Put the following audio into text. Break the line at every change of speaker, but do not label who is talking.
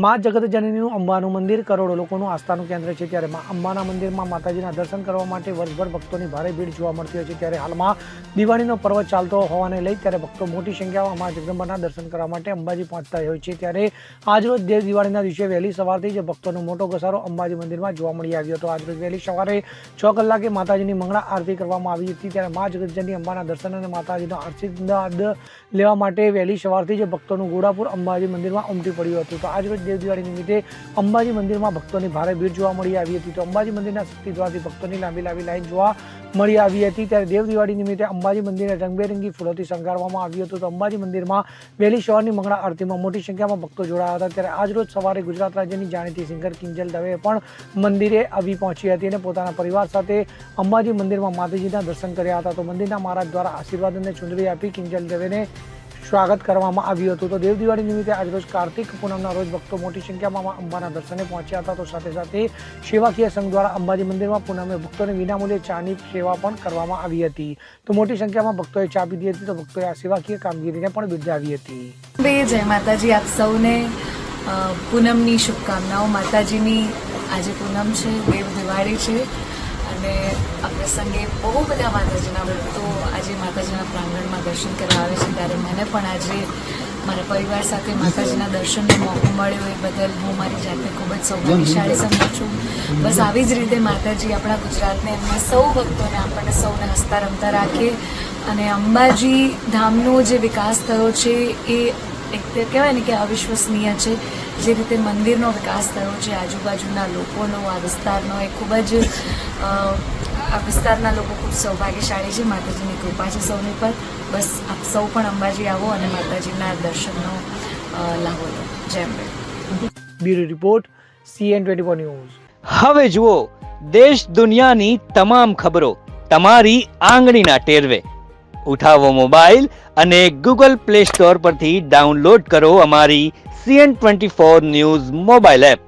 માં જગતજનનીનું અંબાનું મંદિર કરોડો લોકોનું આસ્થાનું કેન્દ્ર છે, ત્યારે માં અંબાના મંદિરમાં માતાજીના દર્શન કરવા માટે વર્ષભર ભક્તોની ભારે ભીડ જોવા મળતી હોય છે। ત્યારે હાલમાં દિવાળીનો પર્વ ચાલતો હોવાને લઈ ત્યારે ભક્તો મોટી સંખ્યામાં માં જગદંબાના દર્શન કરવા માટે અંબાજી પહોંચતા હોય છે। ત્યારે આજરોજ દેવ દિવાળીના દિવસે વહેલી સવારથી જ ભક્તોનો મોટો ઘસારો અંબાજી મંદિરમાં જોવા મળી આવ્યો હતો। આજરોજ વહેલી સવારે 6 કલાકે માતાજીની મંગળા આરતી કરવામાં આવી હતી। ત્યારે માં જગતજનની અંબાના દર્શન અને માતાજીનો આશીર્વાદ લેવા માટે વહેલી સવારથી જ ભક્તોનું ઘોડાપુર અંબાજી મંદિરમાં ઉમટી પડ્યું હતું। તો આજરોજ દેવ દિવાળી નિમિત્તે અંબાજી મંદિરમાં ભક્તોની ભારે ભીડ જોવા મળી આવી હતી। તો અંબાજી મંદિરના શક્તિદ્વારથી ભક્તોની લાંબી લાઈન જોવા મળી આવી હતી। ત્યારે દેવ દિવાળી નિમિત્તે અંબાજી મંદિરને રંગબેરંગી ફૂલોથી શણગારવામાં આવ્યું હતું। તો અંબાજી મંદિરમાં વહેલી સવારની મંગળા આરતીમાં મોટી સંખ્યામાં ભક્તો જોડાયા હતા। ત્યારે આજરોજ સવારે ગુજરાત રાજ્યની જાણીતી સિંગર કિંજલ દવે પણ મંદિરે આવી પહોંચી હતી અને પોતાના પરિવાર સાથે અંબાજી મંદિરમાં માતાજીના દર્શન કર્યા હતા। તો મંદિરના મહારાજ દ્વારા આશીર્વાદ અને ચુંદડી આપી કિંજલ દવેને સ્વાગત કરવામાં આવ્યું હતું। તો દેવ દિવાળી નિમિત્તે આજરોજ કાર્તિક પૂનમના રોજ ભક્તો મોટી સંખ્યામાં અંબાના દર્શને પહોંચ્યા હતા। તો સાથે સાથે સેવાકીય સંઘ દ્વારા અંબાજી મંદિરમાં પૂનમે ભક્તોને વિનામૂલ્યે ચાની સેવા પણ કરવામાં આવી હતી। તો મોટી સંખ્યામાં ભક્તોએ ચા પીધી હતી। તો ભક્તોએ આ સેવાકીય કામગીરીને પણ બિરદાવી હતી।
જય માતાજી, આપ સૌને પૂનમની શુભકામનાઓ। માતાજીની આજે પૂનમ છે, દેવ દિવાળી છે અને આ પ્રસંગે બહુ બધા માતાજીના ભક્તો આજે માતાજીના પ્રાંગણમાં દર્શન કરવા આવે છે। ત્યારે મને પણ આજે મારા પરિવાર સાથે માતાજીના દર્શનનો મોકો મળ્યો એ બદલ હું મારી જાતને ખૂબ જ સૌભાગ્યશાળી સમજું છું। બસ આવી જ રીતે માતાજી આપણા ગુજરાતને એમના સૌ ભક્તોને આપણને સૌને હસતા રમતા રાખે અને અંબાજી ધામનો જે વિકાસ થયો છે એ એક કહેવાય ને કે અવિશ્વસનીય છે। જે રીતે મંદિરનો વિકાસ થયો છે, આજુબાજુના લોકોનો, આ વિસ્તારનો, એ ખૂબ જ આ વિસ્તારના લોકો ખૂબ સૌભાગ્યશાળી છે। માતાજીની કૃપા છે સૌની પર। બસ આપ સૌ પણ અંબાજી આવો અને માતાજીના દર્શનનો લાભો લો। જય Ambe.
Bureau report, CN24 news.
હવે જુઓ દેશ દુનિયાની તમામ ખબરો તમારી આંગળીના ટેરવે। ઉઠાવો મોબાઈલ અને Google Play Store પરથી ડાઉનલોડ કરો અમારી CN24 ન્યૂઝ મોબાઈલ એપ।